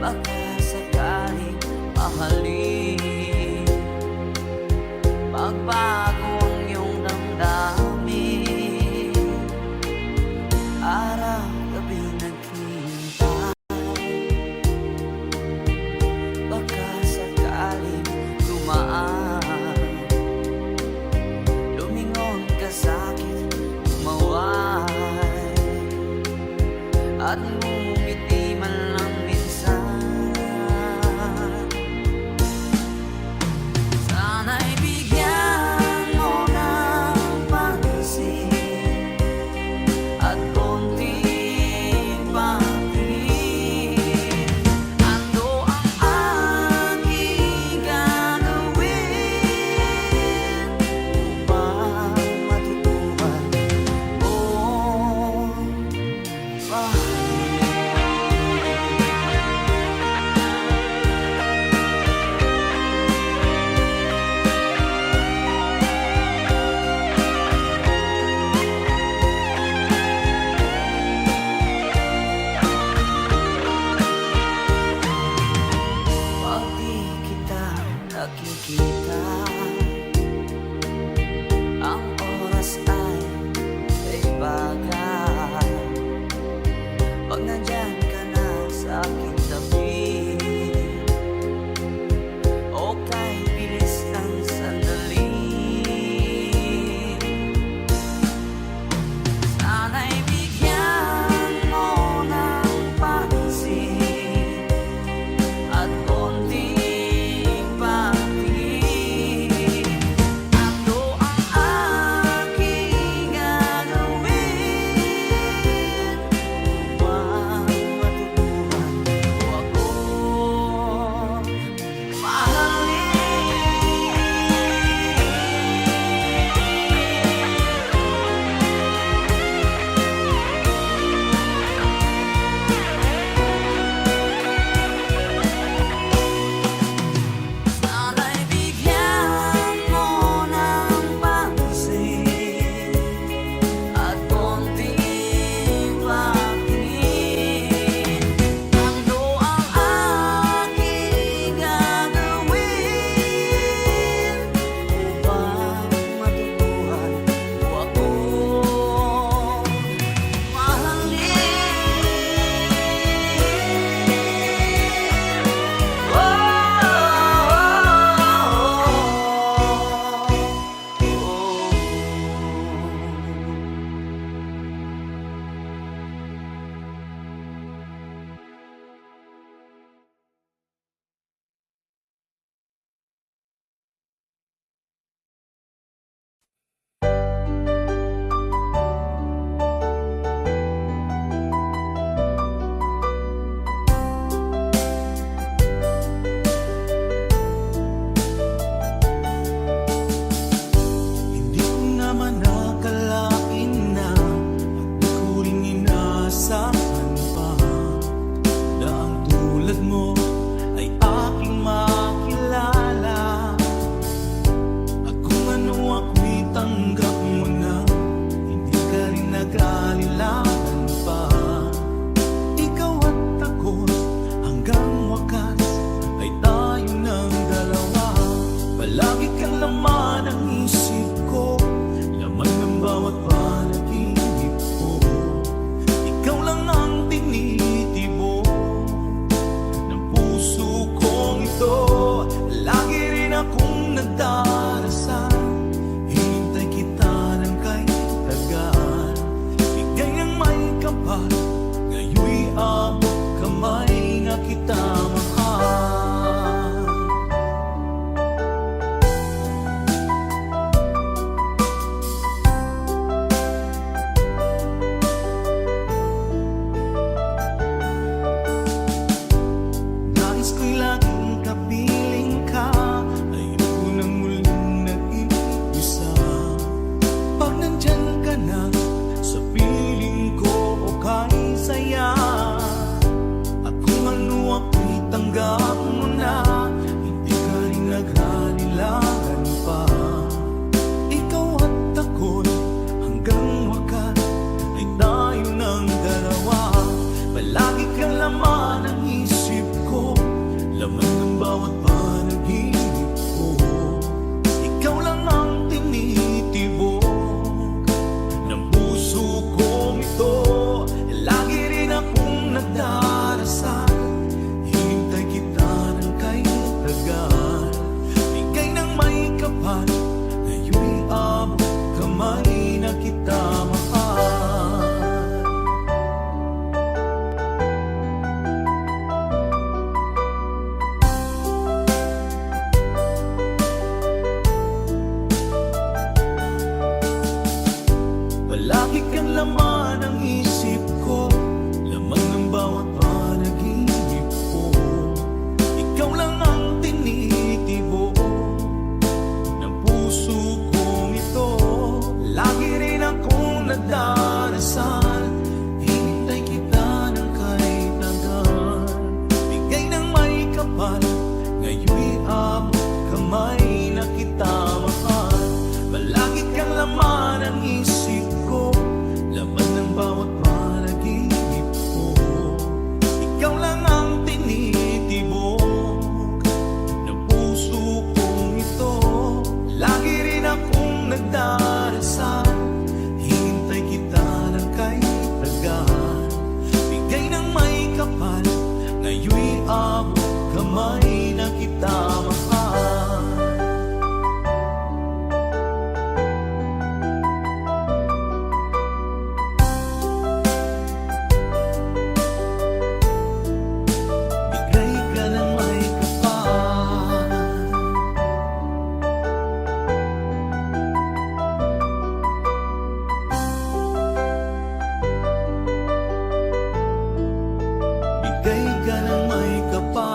baka sakaling mahalin, magbago ang iyong damdamin. Araw-gabi naghihintay, baka sakaling dumaan, lumingon ka sa'kin, umaway, at ngumiti man lang minsan. Sana'y bigyan mo ng pansin at konting patingin. Ano ang aking gagawin upang matutuhan mo pag di kita nakikita, ang oras ay bagay. Pag nandyan ka na sa aking tabi, o kahit bilis ng sandali, sana'y bigyan mo ng pansin at konting patingin. Ano ang aking gagawin upang matutuhan mo ako mahalin? Sana'y bigyan mo ng pansin at konting patingin. Ano ang aking gagawin upang matutuhan mo ako mahalin? Hindi ko naman akalain na di ko rin inaasahan pa na ang tulad mo ay aking makilala. At kung ano ako'y tanggap mo na, hindi ka rin nag-alilangan pa. Ikaw at ako hanggang wakas ay tayo ng dalawa. Palagi kang laman ng isip ko, laman ng bawat panaginip ko. Ikaw lang ang tinitibo ng puso kong ito. Lagi rin akong nagdarasal, hinintay kita ng kahit tagal. Bigay ng may kapal, ngayon'y abot kamay nga kita mahal. Nais ko'y laging kapiling ka, ayaw ko nang muling nag-iisa. Pag nandyan ka na sa piling ko, okay saya. At kung ano ako'y tanggap mo na, hindi ka rin naghalilangan pa. Ikaw at ako'y hanggang wakas ay tayo ng dalawa. Palagi kang laman ng isip ko, bawat panaginip ko. Ikaw lang ang tinitibok ng puso kong ito. Lagi rin akong nagdarasal, hinintay kita ng kay tagal. Bigay ng may kapal, ngayon'y abot kamay na kita mahal. Palagi kang laman ng isip ko, laman ng bawat panaginip ko. Ikaw lang ang tinitibok ng puso kong ito. Lagi rin akong nagdarasal, hinintay kita ng kay tagal. Bigay ng may kapal, ngayon'y abot kamay na kita mahal. Palagi kang laman ng isip ko, laman ng bawat panaginip ko. Ikaw lang ang tinitibok ng puso kong ito. Lagi rin akong nagdarasal, hinintay kita ng kay tagal. Bigay ng may kapal, ngayon'y abot kamay na kita mahal. Bigay ka ng may kapal. Bigay ka ng may kapal.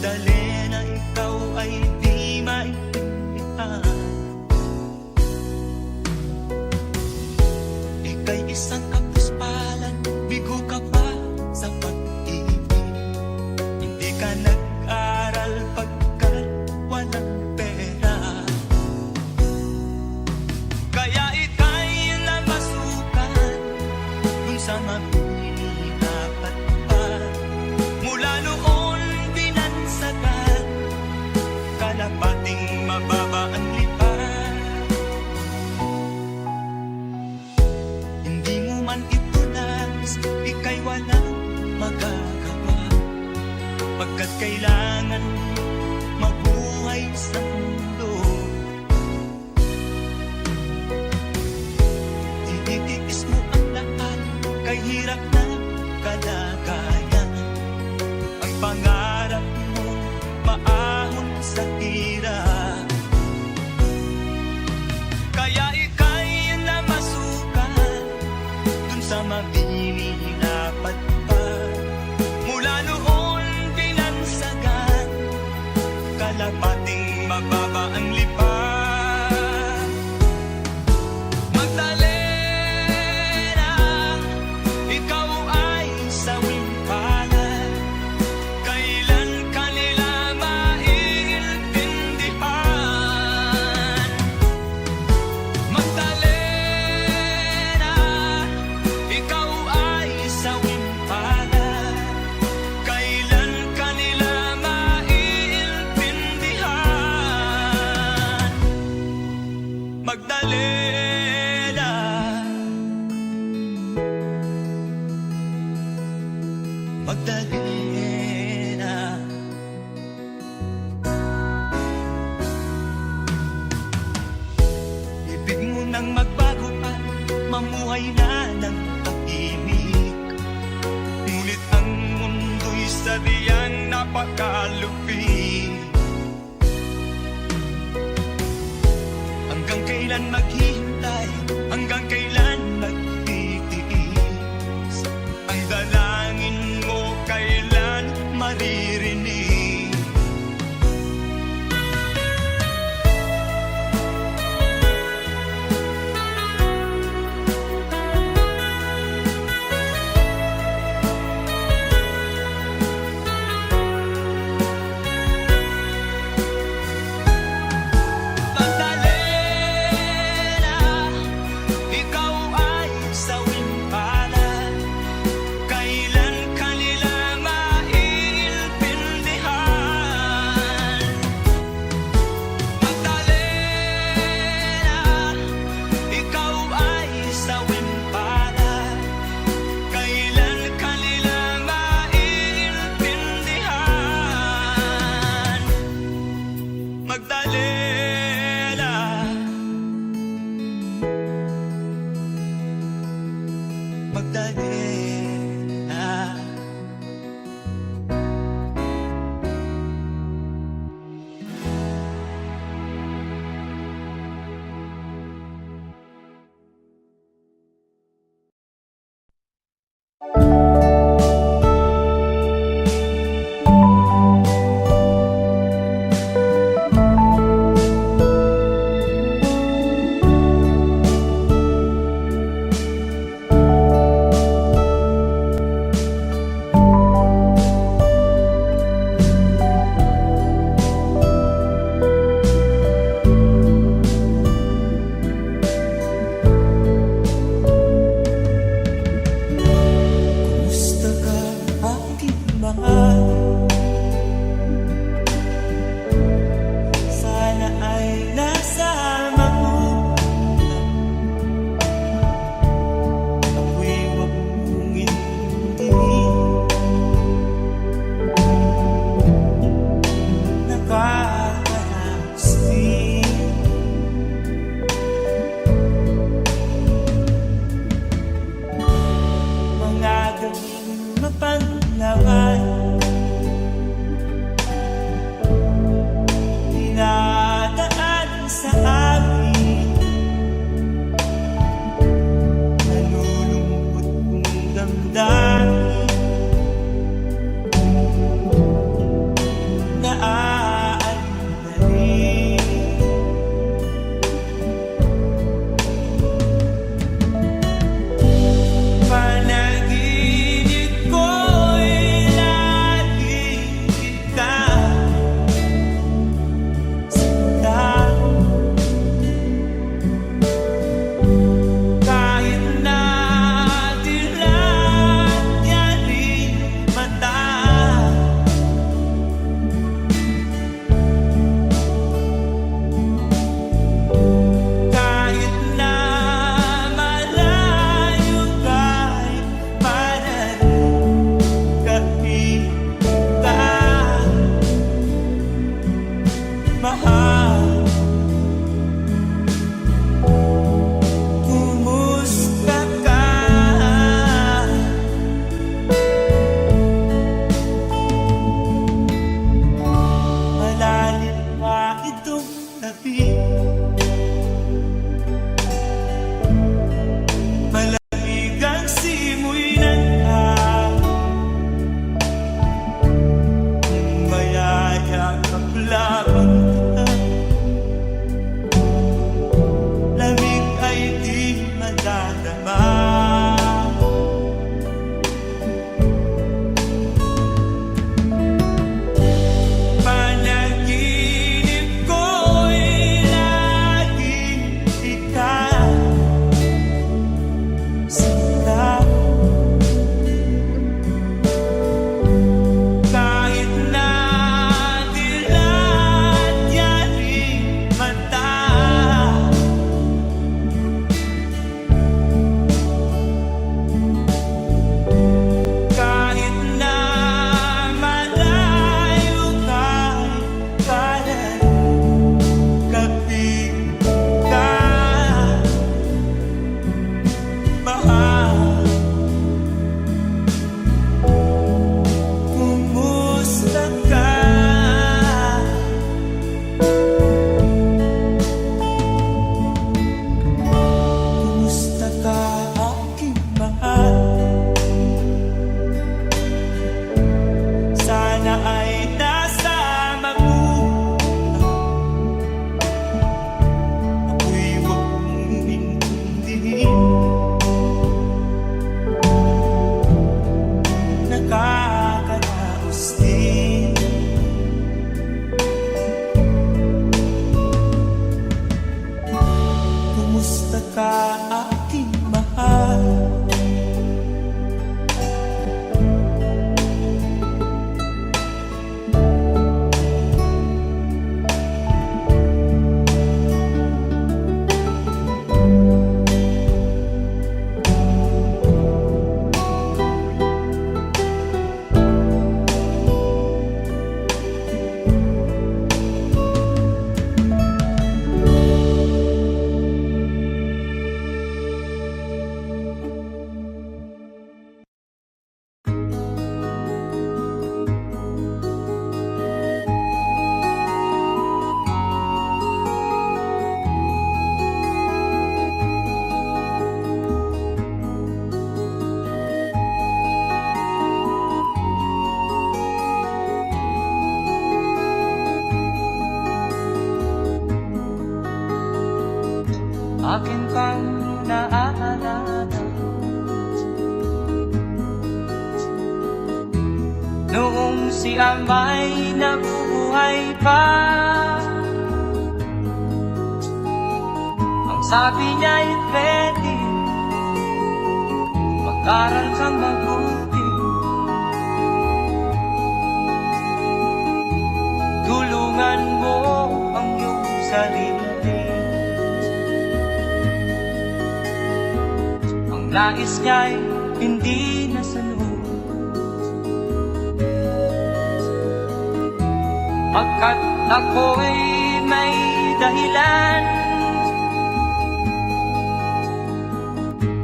Magdalena, ikaw ay di maintindihan. Ika'y isang kapuspalan, bigo ka pa sa pag-ibig. Hindi ka nag-aral pagkat walang pera. Kaya ika'y namasukan dun sa mabihirapan pa. Mula noon binansagan, kalapating mababa ang lipan. Hindi mo man ito nais, ika'y walang magagawa, pagkat kailangan mabuhay sa mundo. Tinitiis mo ang lahat, kay hirap na kalagayan. Ang pangarap mo maahon sa hirap. Kaya ika'y namasukan dun sa mabihirapan pa. Mula noon binansagan, kalapating mababa ang lipan. Magdalena, ikaw ay sawing palad. Kailan ka nila maiintindihan? Magdalena, ikaw ay sawing palad. Kailan ka nila maiintindihan? Magdalena, Magdalena. Ibig mo nang magbago pa, mamuhay na ng tahimik. Ngunit ang mundo'y sadyang napakalupit. Hanggang kailan maghihintay? Hanggang kailan magtitiis? Ang dalangin mo kailan maririnig? Magdalena, may nabubuhay pa. Ang sabi niya ay ready, mag-aral kang mabuti. Tulungan mo ang iyong sarili. Ang nais niya'y hindi nasunod, pagkat ako'y may dahilan.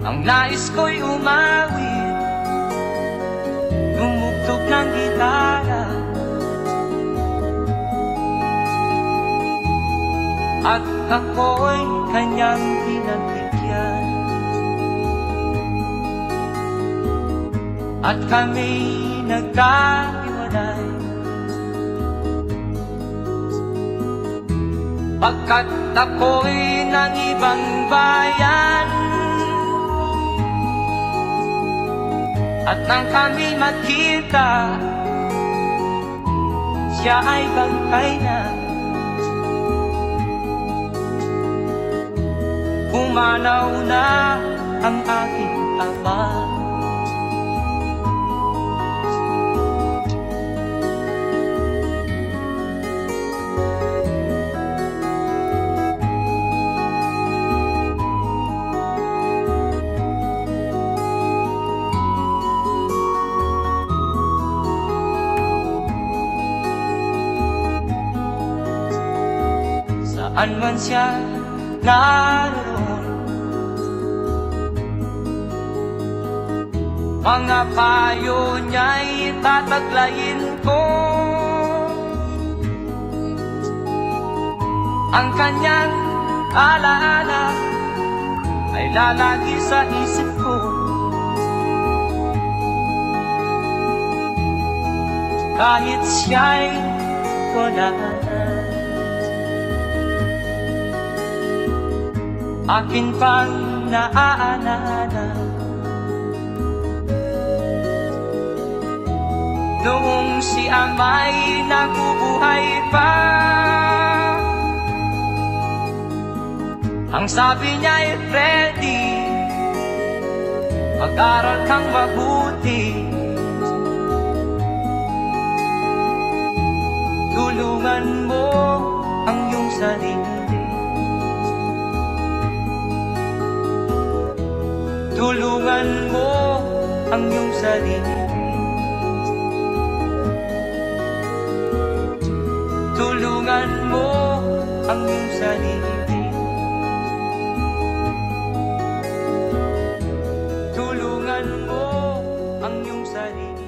Ang nais ko'y umawit, tumugtog ng gitara, at ako'y kanyang pinagbigyan. At kami nagkahiwalay, pagkat ako'y ng ibang bayan. At nang kami magkita, siya ay bangkay na. Pumanaw na ang aking ama. Saan man siya naroon, mga payo niya'y tataglayin ko. Ang kanyang alaala ay lalagi sa isip ko. Kahit siya'y wala na, akin pang naaalala noong si ama'y nabubuhay pa. Ang sabi niya ay ready, mag-aral kang mabuti. Tulungan mo ang iyong sarili. Tulungan mo ang iyong sarili. Tulungan mo ang iyong sarili. Tulungan mo ang iyong sarili.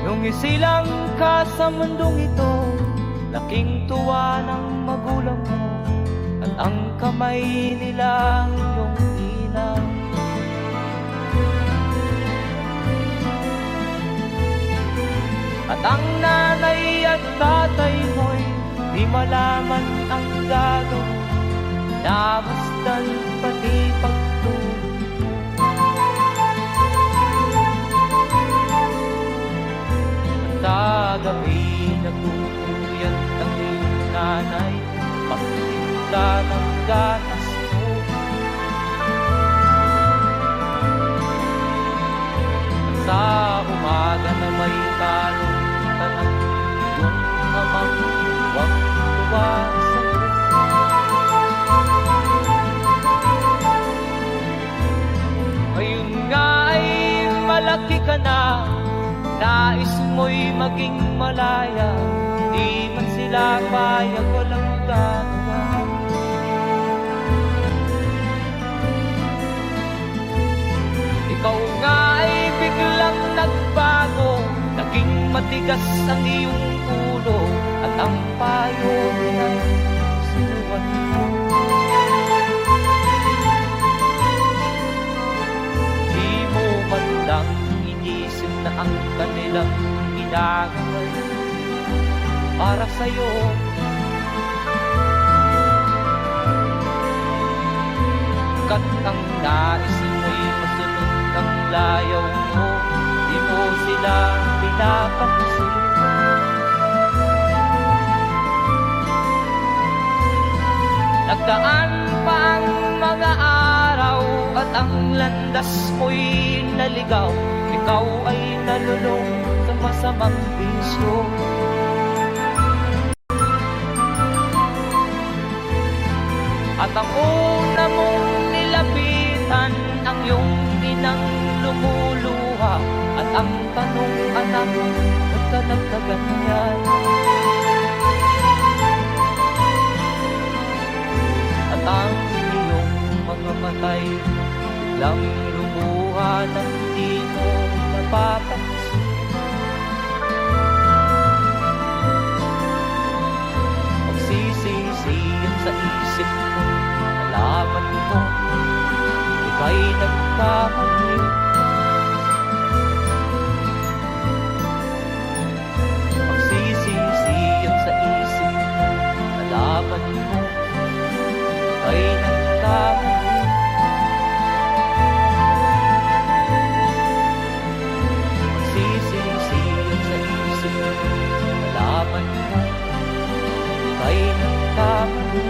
Nung isilang ka sa mundong ito, laking tuwa ng magulang mo, at ang kamay nila iyong inaw. At ang nanay at tatay mo'y di malaman ang gagawin, namasdan pati pagtulog. Sa gabi nagtutuyat ang iyong nanay, pagtinda ng gatas mo. Sa umaga na may kalungkutan at iyong amang tuwang-tuwa sa iyo. Ngayon nga ay malaki ka na, nais mo'y maging malaya, di man sila payag, walang gagawa. ikaw nga ay biglang nagbago. Naging matigas ang iyong ulo at ang payo ay sinuwat mo. Di mo man lang inisip na ang kanilang ginagawa para sa'yo. Kat ang nais mo'y masunod ng layaw mo, di mo sila pinapansin. Nagdaan pa ang mga araw at ang landas mo'y naligaw. Ikaw ay nalulong sa masamang bisyo. At ang una mong nilapitan ang iyong inang lumuluha. At ang tanong, anak, ba't ka nagkaganyan? At ang iyong mga matay biglang lumuha nang di mo napapansin. Magsisisiyan sa isip mo, nalaman mo ika'y nagkamali. Magsisisiyan sa isip mo, nalaman mo ika'y nagkamali. Magsisisiyan sa isip mo, nalaman mo ika'y nagkamali.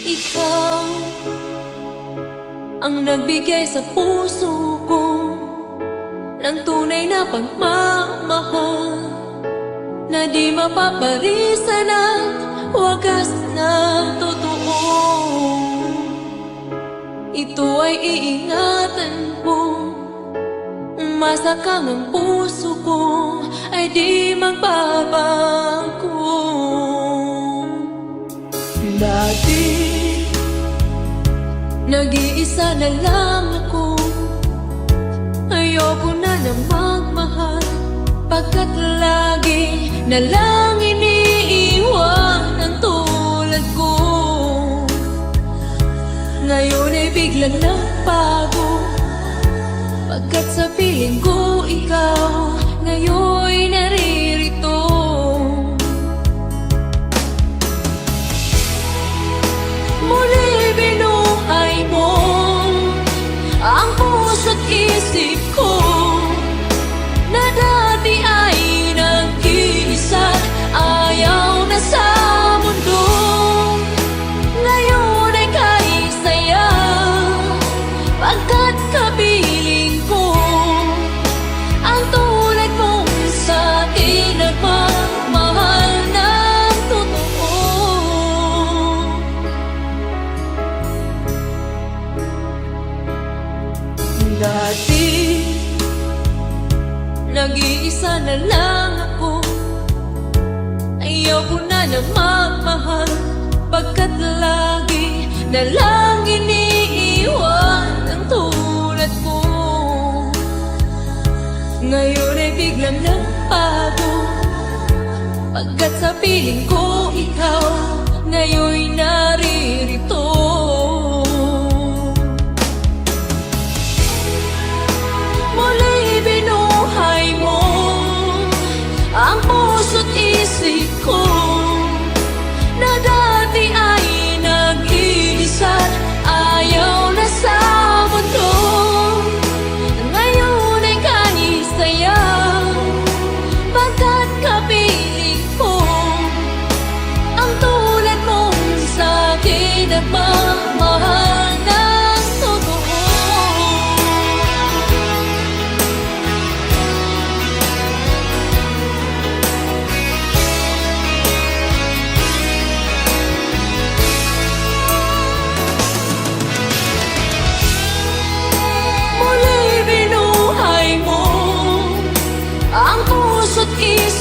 Ikaw ang nagbigay sa puso ko ng tunay na pagmamahal na di mapaparisan at wagas na totoo. Ito ay iingatan ko, umasa kang ang puso ko ay di magbabago. Dati nag-iisa na lang ako, ayoko na na magmahal, pagkat lagi na lang iniiwan ang tulad ko. Ngayon ay biglang nagbago, pagkat sa piling ko ikaw ngayon'y naririto. Muli binuhay mo ang puso't isip ko na dati ay nag-iisa, ayaw na sa mundo. Ngayon ay kay saya, pagkat kapiling ko ang tulad mong sa akin nagmamahal ng totoo. Dati nag-iisa na lang ako, ayaw ko na na magmahal, pagkat lagi na lang iniiwan ang tulad ko. Ngayon ay biglang nagbago, pagkat sa piling ko ikaw ngayon'y naririto.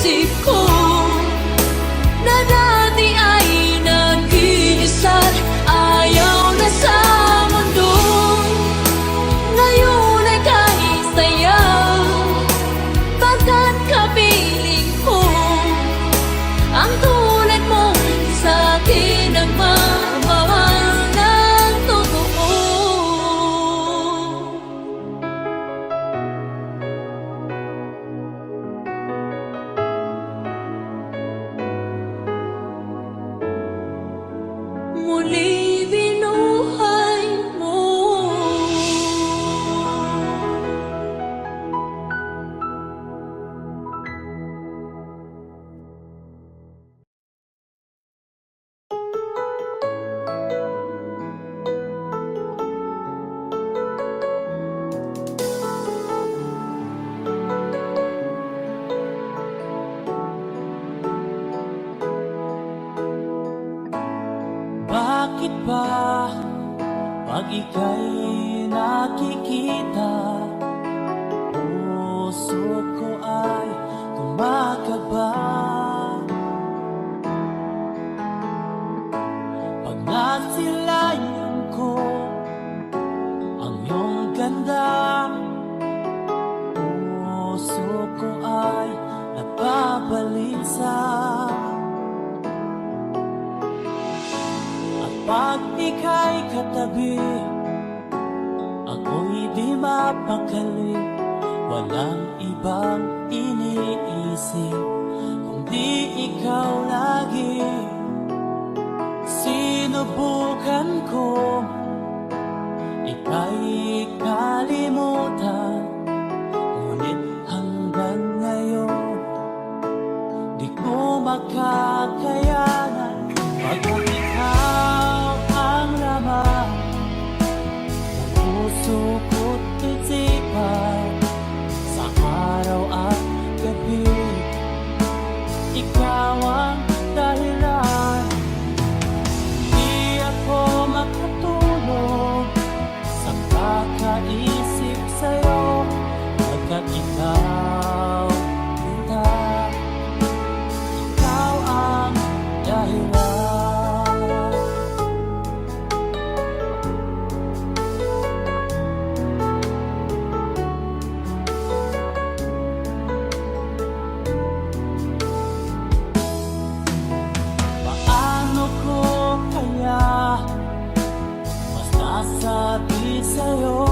isip ko na dati ay nag-iisal, ayaw na sa mundo. Ngayon ay kahit saya, pagkat kapiling ko ang tulad mo sa akin ang mamahal ng totoo. Muli binuhay mo. Bakit ba pag ika'y nakikita, puso ko ay kumakaba? Pag nasilayan ko ang iyong ganda, puso ko ay nababalisa. Pag ika'y katabi, ako'y di mapakali. Walang ibang iniisip kundi ikaw lagi. Sinubukan ko ika'y kalimutan, ngunit hanggang ngayon di ko makakayanan. Pagkat ikaw ang laman ng puso ko't isipan, sa araw at gabi ikaw ang dahilan. Di ako makatulog sa kakaisip sa'yo, pagkat ikaw kita, ikaw ang dahilan. Sabi sa'yo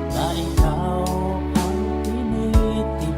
na ikaw ang tinitingnan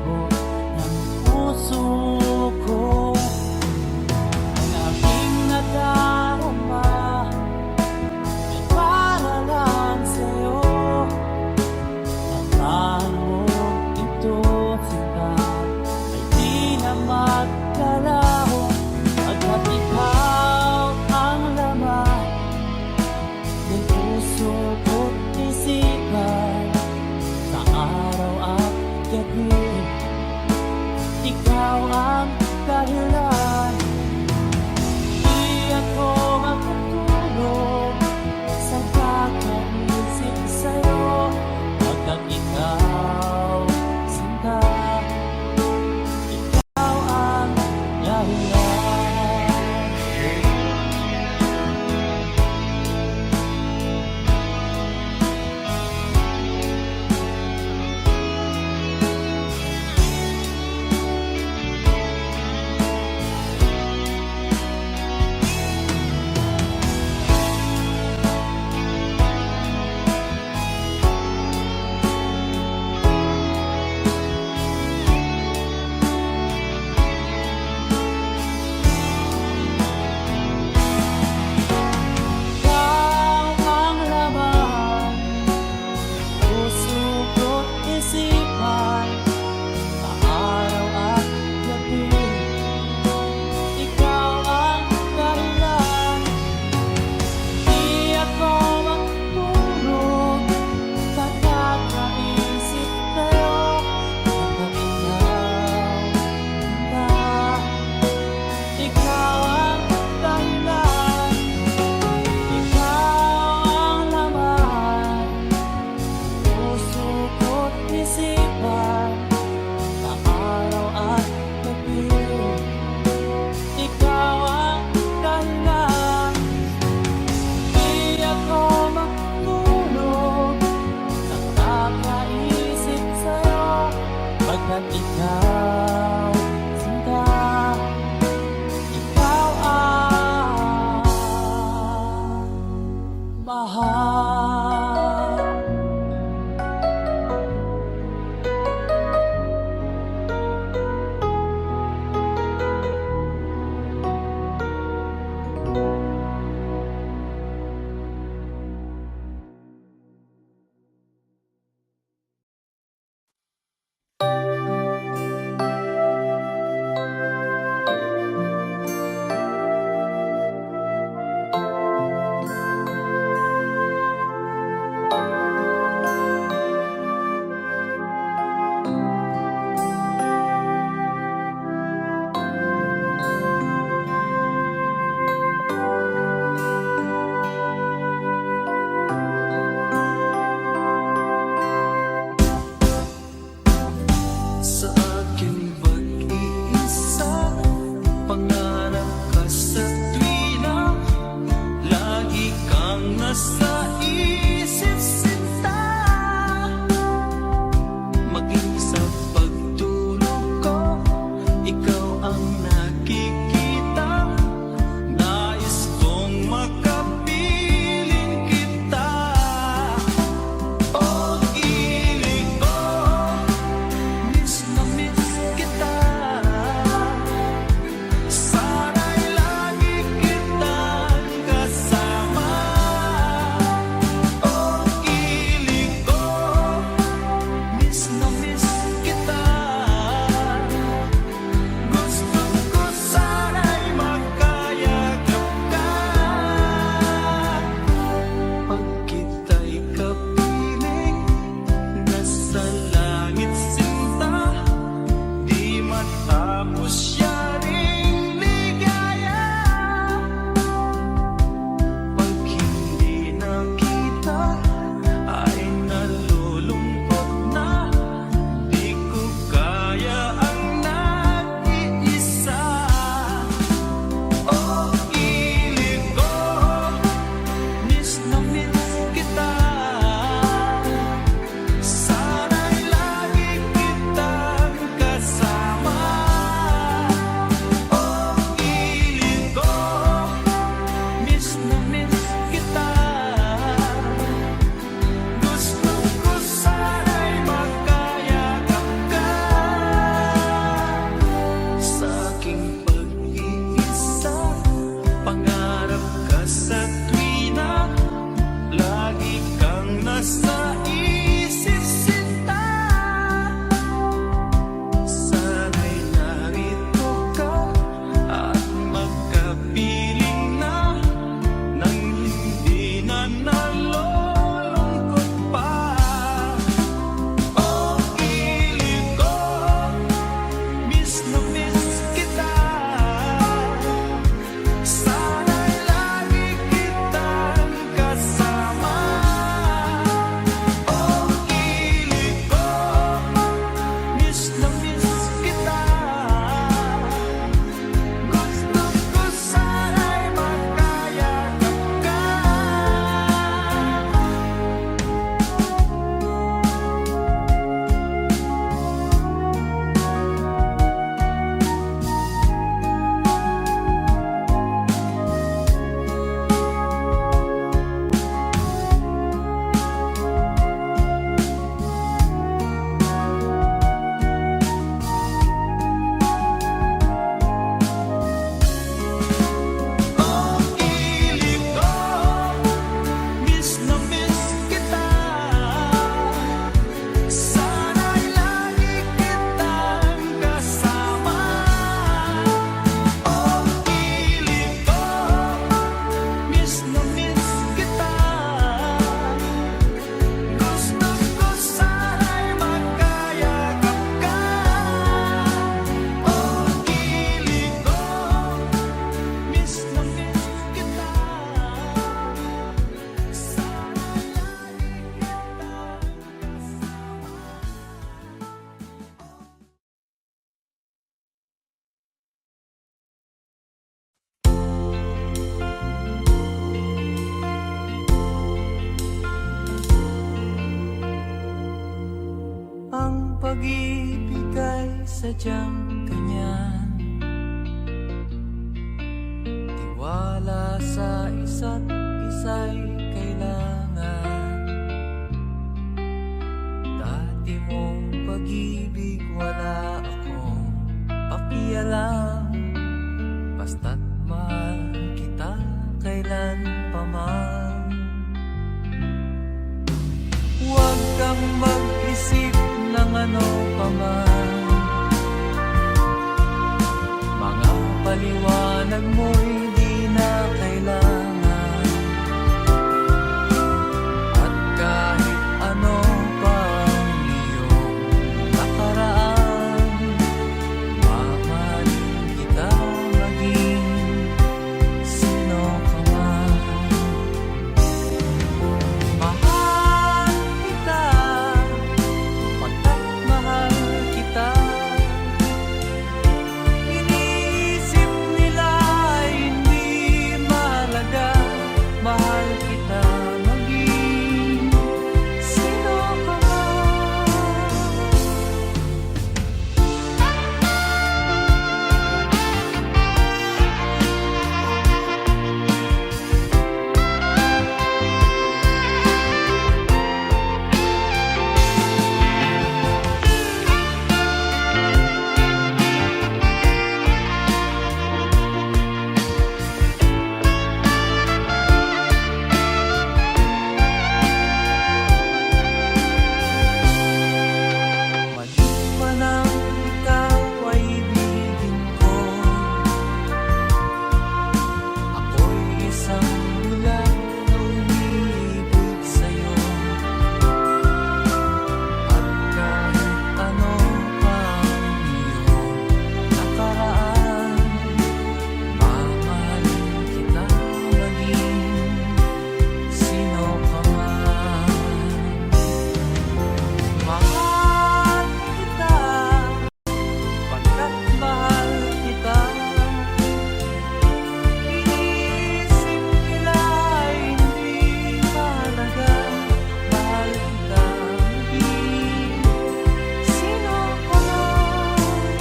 pag-ibig ay sadyang ganyan. Tiwala sa isa't isa'y kailangan. Dati mong pag-ibig wala akong pakialam. Basta't mahal kita kailan pa man. Huwag kang mag-isip ng ano pa man. Mga paliwanag mo'y di na kailangan. At kahit ano pa ang iyong nakaraan, mamahalin kita maging sino ka man. Mahal kita, pagkat mahal kita. Iniisip nila ay hindi mahalaga. Mahal kita maging sino ka man. Maliit man ang ikaw ay ibigin ko. Ako'y isang bulag na umiibig sa'yo. At kahit ano pa ang iyong nakaraan, mamahalin kita maging sino ka man. Mahal kita, pagkat mahal kita. Iniisip nila ay hindi mahalaga. Mahal kita maging sino ka man.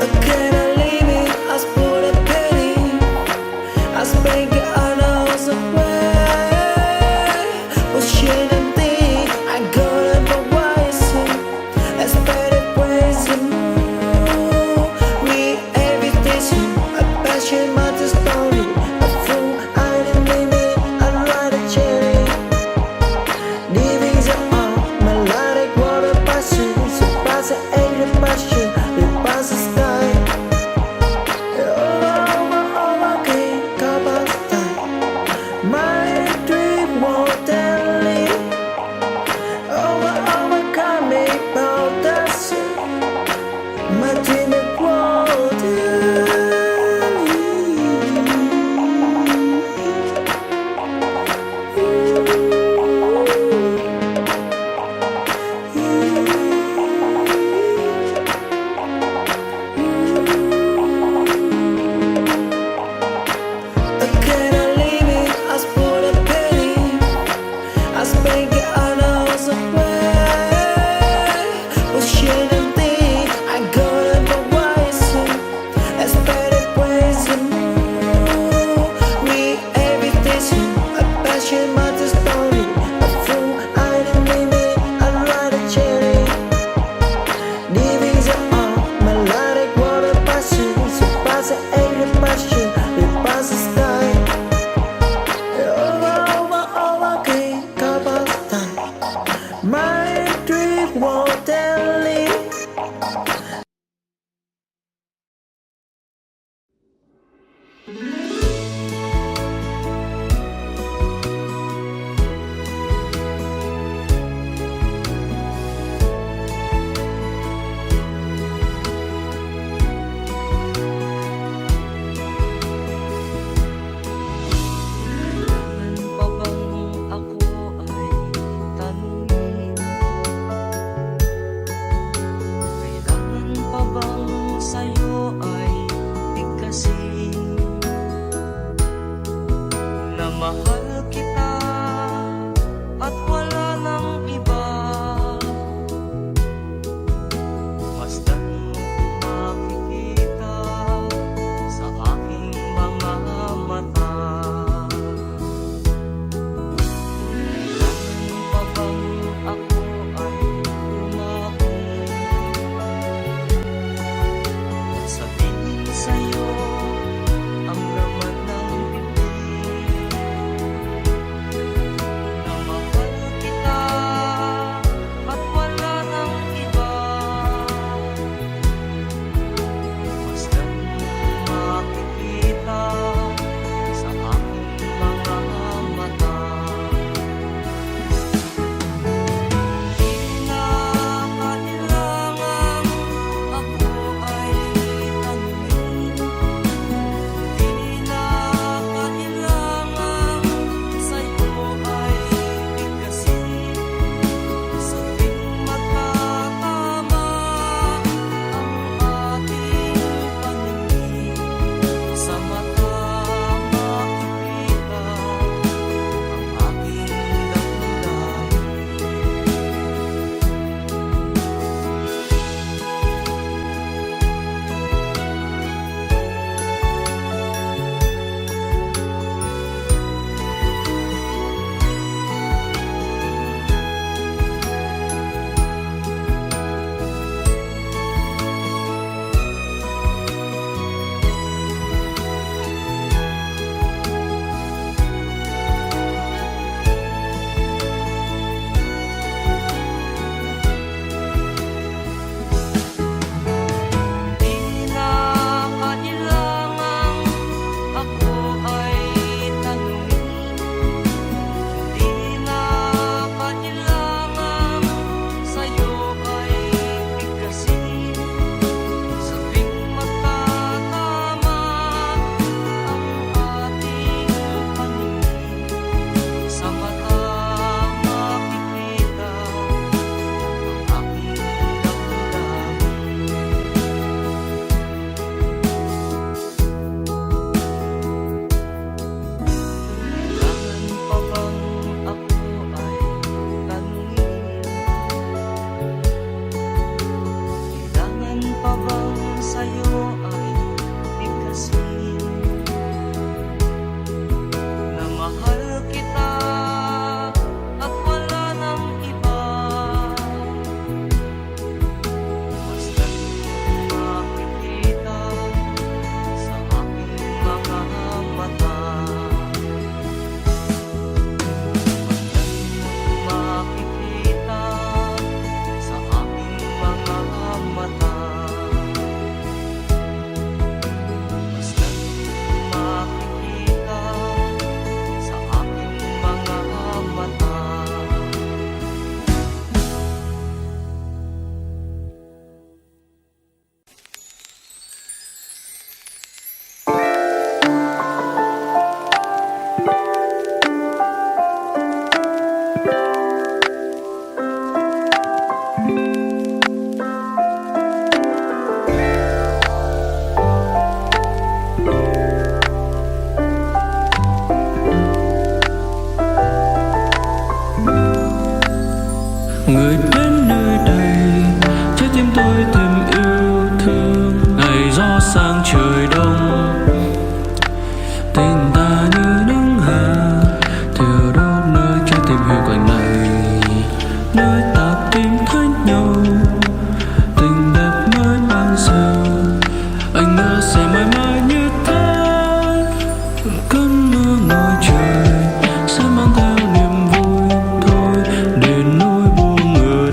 Again I leave it, I split a penny, I spank it on hours away. But shouldn't think I got it for wiser. Let's better ways to move. We everything, a passion, not a story. A fool, I didn't mean it, I write a cherry. Living the art, melodic water passion. Surprise every passion, we pass the sky. My dream won't tell it. Overcoming about the sun. My dream won't Again I leave it, I split a penny, I spank it on hours away. But shouldn't think I got it for wiser. Let's better ways to move. We everything, a passion, not a story. A fool, I didn't mean it, I người đến nơi đây trái tim tôi thêm yêu thương. Ngày gió sang trời đông, tình ta như nắng hạ thiêu đốt nơi trái tim hiu quạnh này, nơi ta tìm thấy nhau tình đẹp mới ban giờ. Anh mơ sẽ mãi mãi như thế, cơn mưa ngoài trời sẽ mang theo niềm vui thôi, để nỗi buồn ở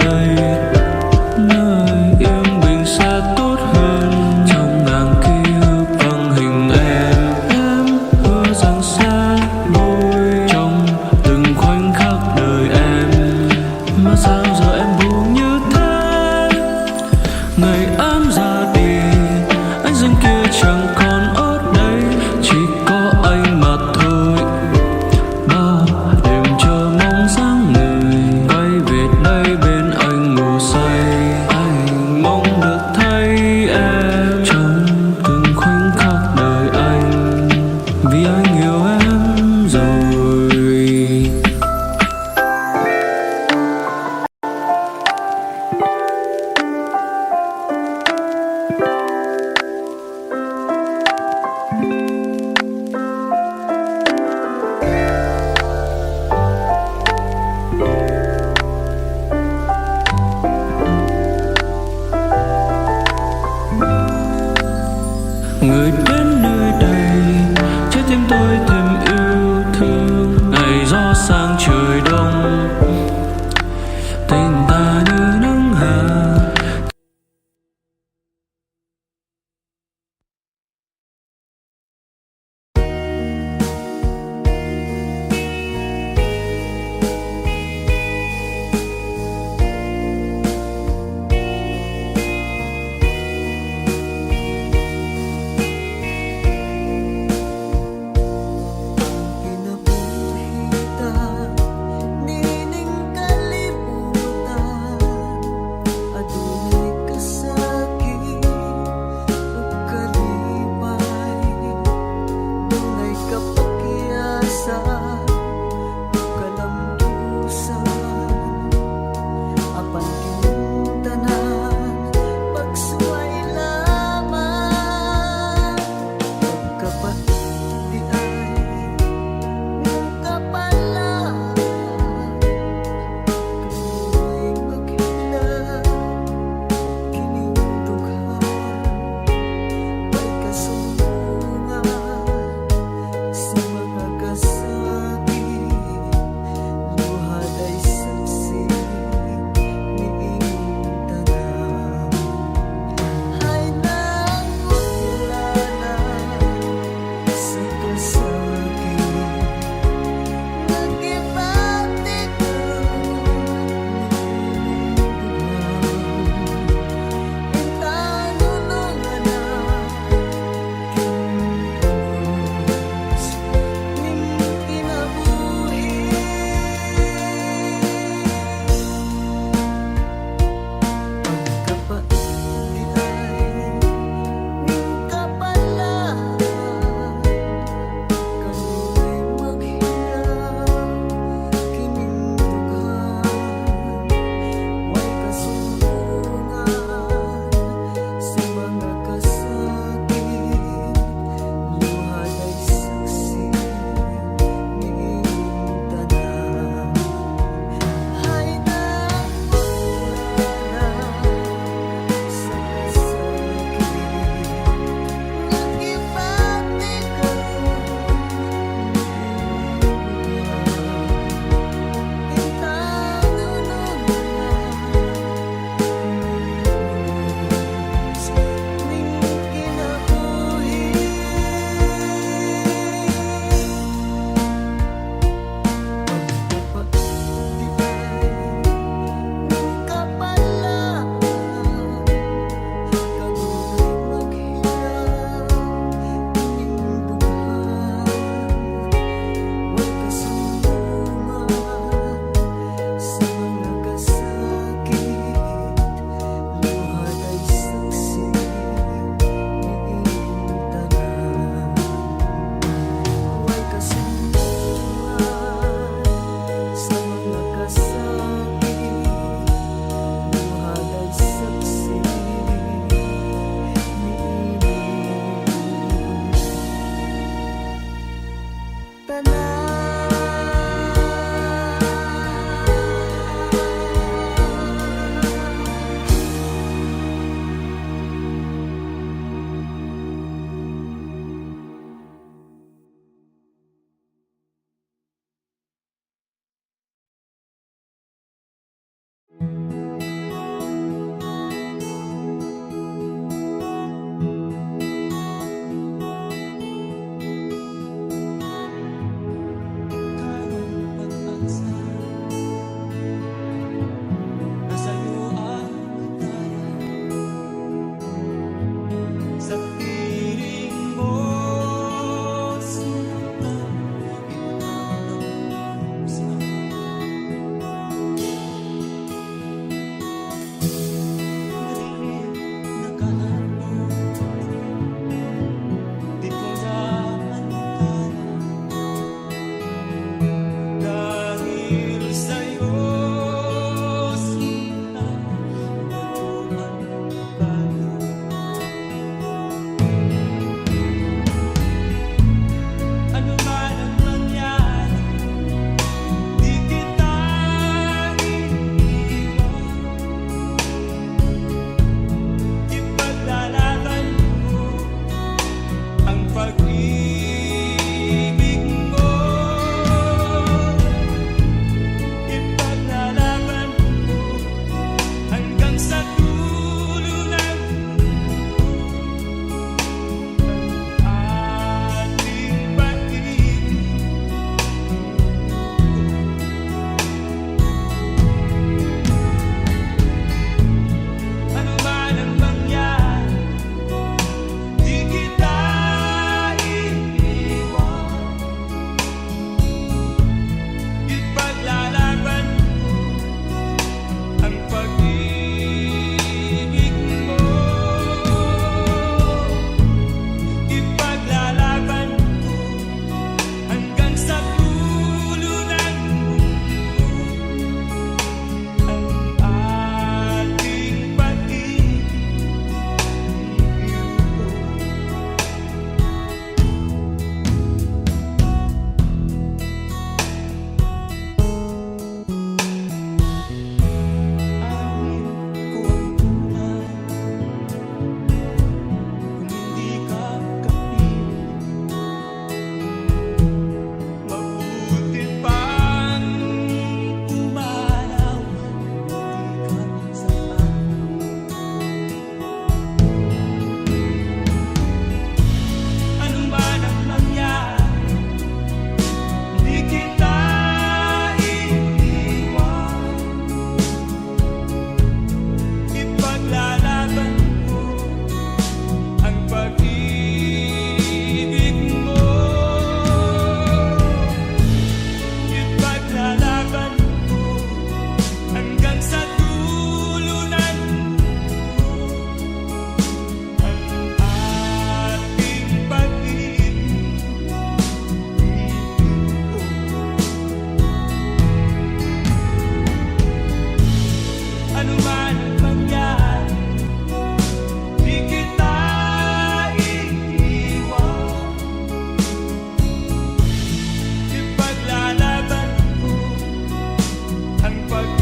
ang pag